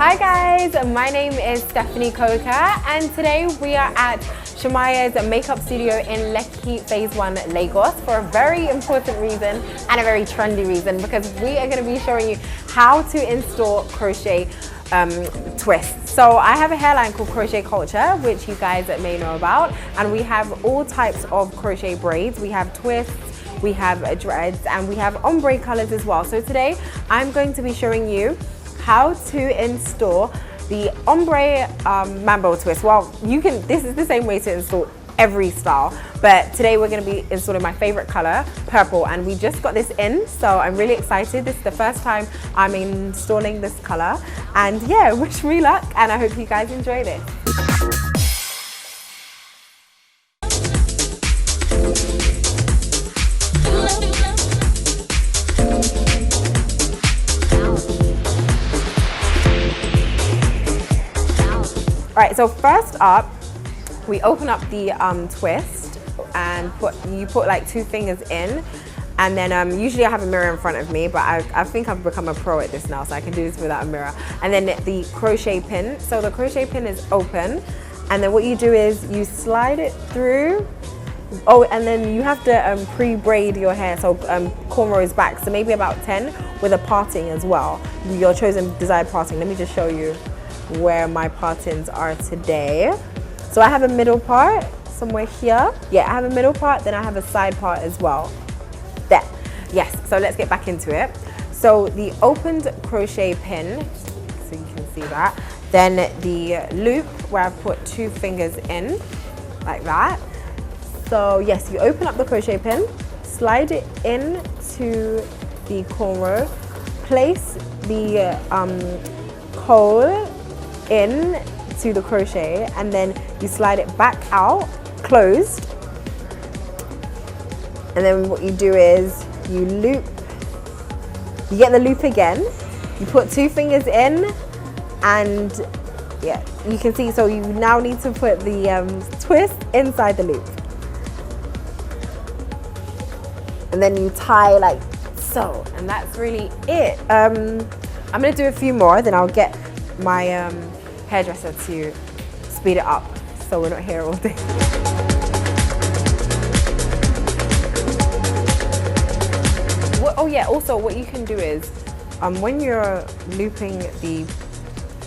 Hi guys, my name is Stephanie Coker and today we are at Shamaya's makeup studio in Lekki Phase 1 Lagos for a very important reason and a very trendy reason, because we are going to be showing you how to install crochet twists. So I have a hairline called Krochet Kulture, which you guys may know about, and we have all types of crochet braids. We have twists, we have dreads, and we have ombre colors as well. So today I'm going to be showing you how to install the ombre mambo twist. Well, this is the same way to install every style, but today we're going to be installing my favorite color, purple, and we just got this in, so I'm really excited. This is the first time I'm installing this color, and yeah, wish me luck, and I hope you guys enjoy this. Alright, so first up, we open up the twist and you put like 2 fingers in, and then usually I have a mirror in front of me, but I think I've become a pro at this now, so I can do this without a mirror. And then the crochet pin. So the crochet pin is open, and then what you do is you slide it through. Oh, and then you have to pre-braid your hair, so cornrows back, so maybe about 10 with a parting as well, your chosen desired parting. Let me just show you where my partings are today. So I have a middle part somewhere here. Yeah, I have a middle part, then I have a side part as well. There. Yes, so let's get back into it. So the opened crochet pin, so you can see that. Then the loop where I put 2 fingers in, like that. So yes, you open up the crochet pin, slide it into the cornrow, place the hole in to the crochet, and then you slide it back out closed, and then what you do is you loop, you get the loop again, you put 2 fingers in, and yeah, you can see, so you now need to put the twist inside the loop, and then you tie like so, and that's really it. I'm gonna do a few more, then I'll get my hairdresser to speed it up so we're not here all day. Oh yeah, also what you can do is when you're looping the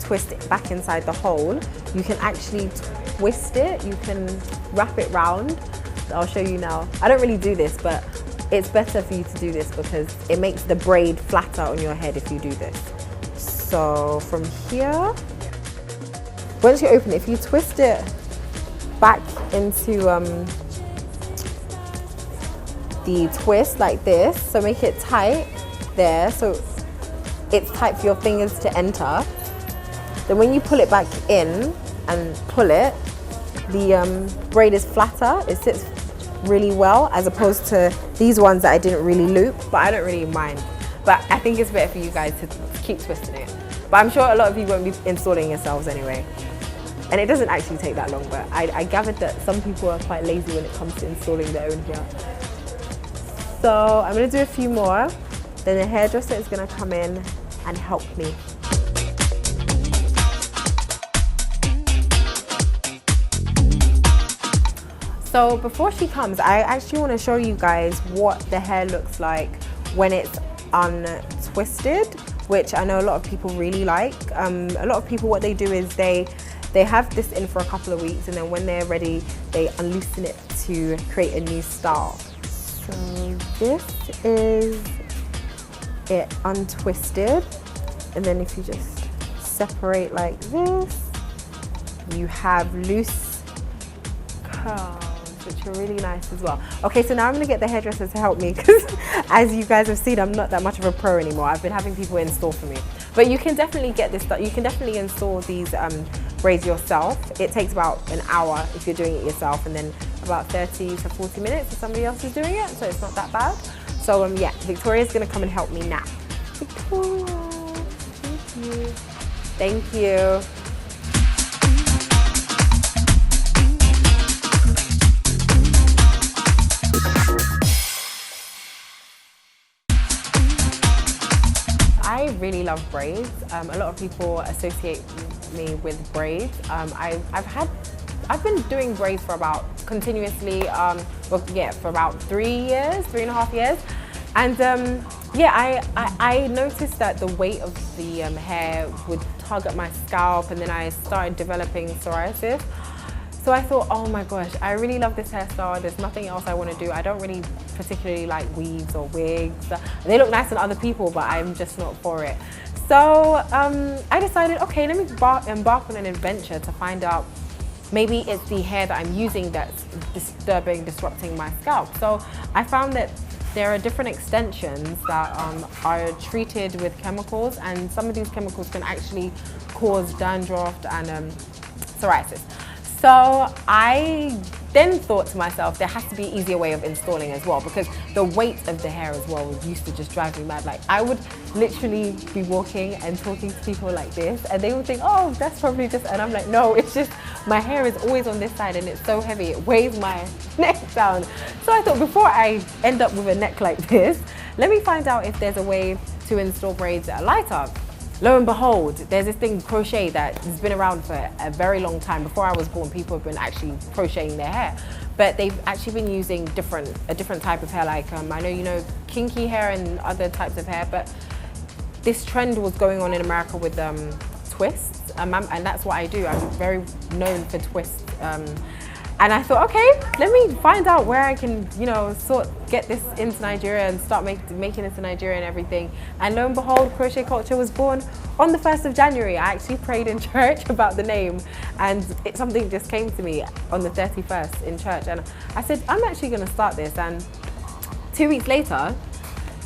twist back inside the hole, you can actually twist it, you can wrap it round. I'll show you now. I don't really do this, but it's better for you to do this because it makes the braid flatter on your head if you do this. So from here, once you open it, if you twist it back into the twist like this, so make it tight there, so it's tight for your fingers to enter. Then when you pull it back in and pull it, the braid is flatter, it sits really well, as opposed to these ones that I didn't really loop, but I don't really mind. But I think it's better for you guys to keep twisting it. But I'm sure a lot of you won't be installing yourselves anyway. And it doesn't actually take that long, but I gathered that some people are quite lazy when it comes to installing their own here. So I'm gonna do a few more, then the hairdresser is gonna come in and help me. So before she comes, I actually wanna show you guys what the hair looks like when it's untwisted, which I know a lot of people really like. A lot of people, what they do is they have this in for a couple of weeks, and then when they're ready, they unloosen it to create a new style. So this is it untwisted, and then if you just separate like this, you have loose curls, which are really nice as well. Okay, so now I'm gonna get the hairdresser to help me, because as you guys have seen, I'm not that much of a pro anymore. I've been having people install for me. But you can definitely get this, you can definitely install these braids yourself. It takes about an hour if you're doing it yourself, and then about 30 to 40 minutes if somebody else is doing it, so it's not that bad. So yeah, Victoria's gonna come and help me now. Victoria, thank you. Thank you. really love braids. A lot of people associate me with braids. I've been doing braids for about continuously, for about 3.5 years. And I noticed that the weight of the hair would tug at my scalp, and then I started developing psoriasis. So I thought, oh my gosh, I really love this hairstyle. There's nothing else I want to do. I don't really particularly like weaves or wigs. They look nice on other people, but I'm just not for it. So I decided, okay, let me embark on an adventure to find out maybe it's the hair that I'm using that's disrupting my scalp. So I found that there are different extensions that are treated with chemicals, and some of these chemicals can actually cause dandruff and psoriasis. So I then thought to myself, there has to be an easier way of installing as well, because the weight of the hair as well used to just drive me mad. Like, I would literally be walking and talking to people like this, and they would think, oh, that's probably just, and I'm like, no, it's just, my hair is always on this side and it's so heavy, it weighs my neck down. So I thought, before I end up with a neck like this, let me find out if there's a way to install braids that are lighter. Lo and behold, there's this thing, crochet, that has been around for a very long time. Before I was born, people have been actually crocheting their hair, but they've actually been using a different type of hair. Like I know you know kinky hair and other types of hair, but this trend was going on in America with twists, and that's what I do. I'm very known for twists. And I thought, okay, let me find out where I can, get this into Nigeria and start making this in Nigeria and everything. And lo and behold, Crochet Culture was born on the 1st of January. I actually prayed in church about the name, and something just came to me on the 31st in church. And I said, I'm actually gonna start this. And 2 weeks later,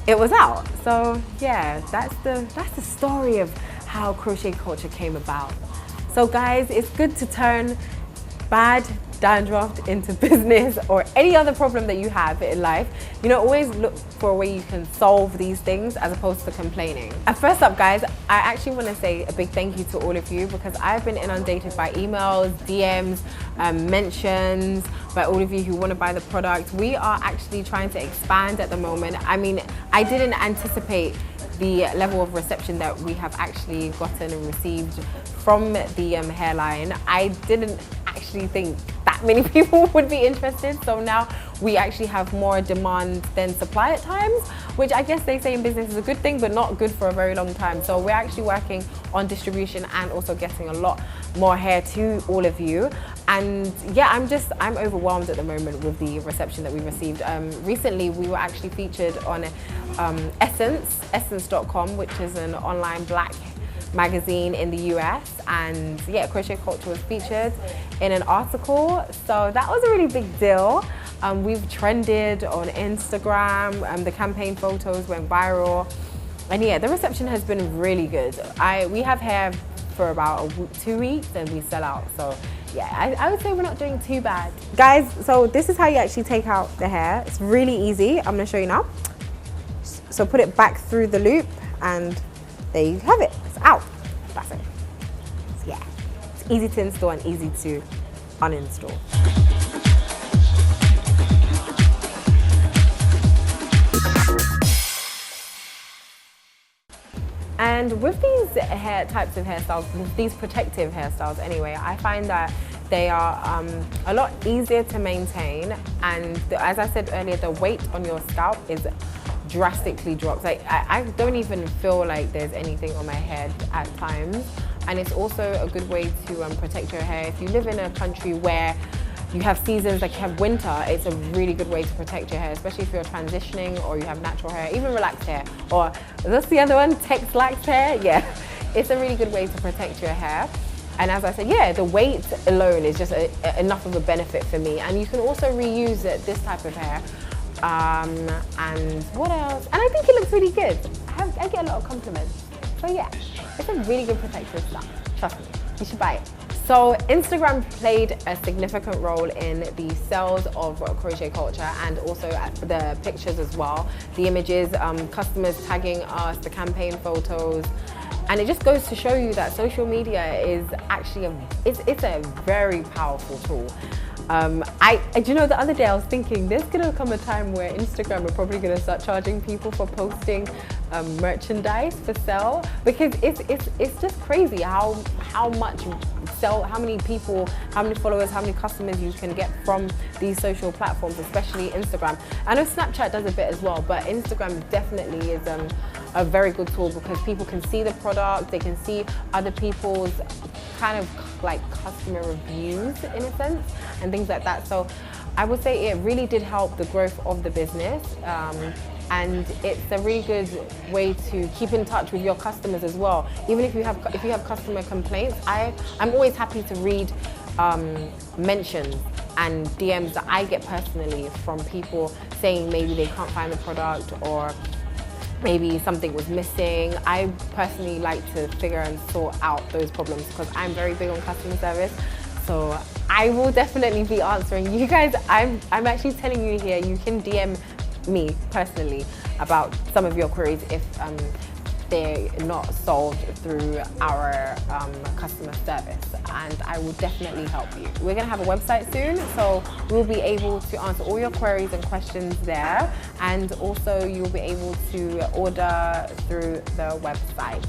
it was out. So yeah, that's the story of how Crochet Culture came about. So guys, it's good to turn bad dandruff into business, or any other problem that you have in life. Always look for a way you can solve these things as opposed to complaining. And first up, guys, I actually want to say a big thank you to all of you, because I've been inundated by emails, DMs, mentions by all of you who want to buy the product. We are actually trying to expand at the moment. I mean, I didn't anticipate the level of reception that we have actually gotten and received from the hairline. I didn't actually think that many people would be interested. So now we actually have more demand than supply at times, which I guess they say in business is a good thing, but not good for a very long time. So we're actually working on distribution and also getting a lot more hair to all of you. And yeah, I'm overwhelmed at the moment with the reception that we received. Recently, we were actually featured on essence.com, which is an online black magazine in the US, and yeah, Crochet Culture was featured in an article, so that was a really big deal. We've trended on Instagram, the campaign photos went viral, and yeah, the reception has been really good. We have hair for about 2 weeks and we sell out, so yeah, I would say we're not doing too bad. Guys, so this is how you actually take out the hair. It's really easy. I'm gonna show you now. So put it back through the loop, and there you have it. It's out. That's it. So yeah, it's easy to install and easy to uninstall. And with these types of hairstyles, these protective hairstyles anyway, I find that they are a lot easier to maintain, and as I said earlier, the weight on your scalp is drastically drops. Like I don't even feel like there's anything on my head at times, and it's also a good way to protect your hair. If you live in a country where you have seasons like you have winter, it's a really good way to protect your hair, especially if you're transitioning or you have natural hair, even relaxed hair, or that's the other one, text-laxed hair. Yeah, it's a really good way to protect your hair. And as I said, yeah, the weight alone is just enough of a benefit for me. And you can also reuse this type of hair. And what else? And I think it looks really good. I get a lot of compliments. So yeah, it's a really good protective stuff. Trust me, you should buy it. So Instagram played a significant role in the sales of Crochet Culture, and also the pictures as well. The images, customers tagging us, the campaign photos. And it just goes to show you that social media is actually it's a very powerful tool. Do you know, the other day I was thinking there's gonna come a time where Instagram are probably gonna start charging people for posting merchandise for sale, because it's just crazy how many people, how many followers, how many customers you can get from these social platforms, especially Instagram. I know Snapchat does a bit as well, but Instagram definitely is a very good tool, because people can see the product, they can see other people's kind of like customer reviews in a sense and things like that. So I would say it really did help the growth of the business, and it's a really good way to keep in touch with your customers as well. Even if you have customer complaints, I'm always happy to read mentions and DMs that I get personally from people saying maybe they can't find the product, or maybe something was missing. I personally like to figure and sort out those problems, because I'm very big on customer service. So I will definitely be answering you guys. I'm actually telling you here, you can DM me personally about some of your queries if they're not solved through our customer service, and I will definitely help you. We're gonna have a website soon, so we'll be able to answer all your queries and questions there, and also you'll be able to order through the website.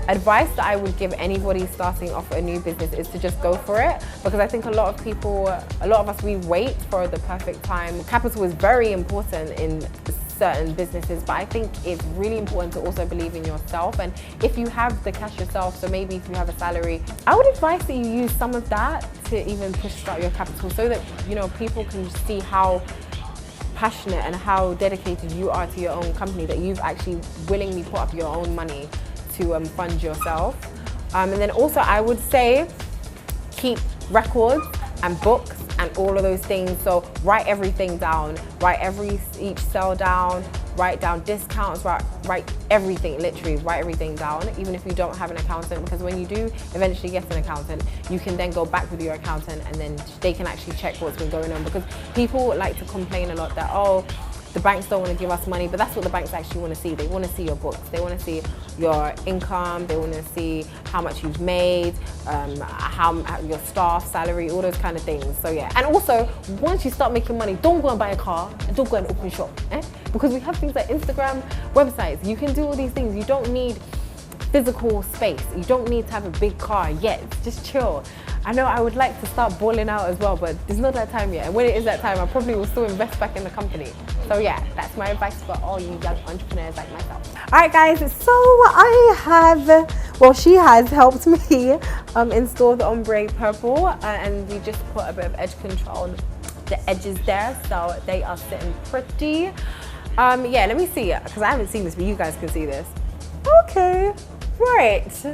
Advice that I would give anybody starting off a new business is to just go for it, because I think a lot of us, we wait for the perfect time. Capital is very important in certain businesses, but I think it's really important to also believe in yourself. And if you have the cash yourself, so maybe if you have a salary, I would advise that you use some of that to even push start your capital, so that people can see how passionate and how dedicated you are to your own company, that you've actually willingly put up your own money to fund yourself. And then also I would say keep records and books and all of those things. So write everything down, each sale down, write down discounts, write everything, literally write everything down, even if you don't have an accountant, because when you do eventually get an accountant, you can then go back with your accountant and then they can actually check what's been going on. Because people like to complain a lot that, oh, the banks don't want to give us money, but that's what the banks actually want to see. They want to see your books. They want to see your income. They want to see how much you've made, how your staff salary, all those kind of things. So yeah, and also once you start making money, don't go and buy a car and don't go and open shop, because we have things like Instagram, websites. You can do all these things. You don't need physical space. You don't need to have a big car yet. Just chill. I know I would like to start balling out as well, but it's not that time yet. And when it is that time, I probably will still invest back in the company. So yeah, that's my advice for all you young entrepreneurs like myself. All right, guys, so she has helped me install the ombre purple, and we just put a bit of edge control on the edges there, so they are sitting pretty. Yeah, let me see, because I haven't seen this, but you guys can see this. Okay, right.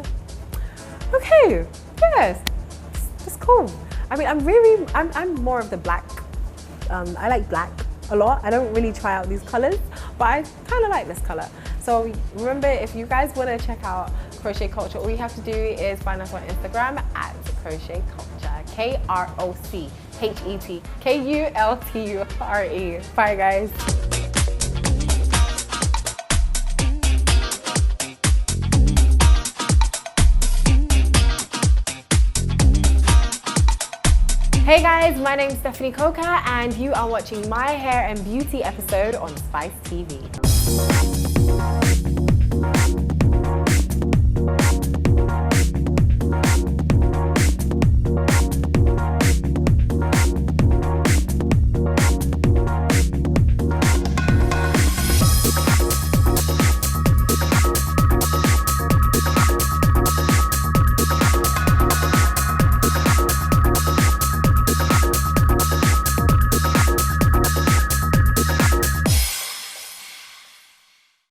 Okay, yes. It's cool. I mean, I'm more of the black. I like black a lot. I don't really try out these colors, but I kind of like this color. So remember, if you guys want to check out Crochet Culture, all you have to do is find us on Instagram at Crochet Culture, KROCHETKULTURE. Bye, guys. Hey guys, my name's Stephanie Coca and you are watching my hair and beauty episode on Spice TV.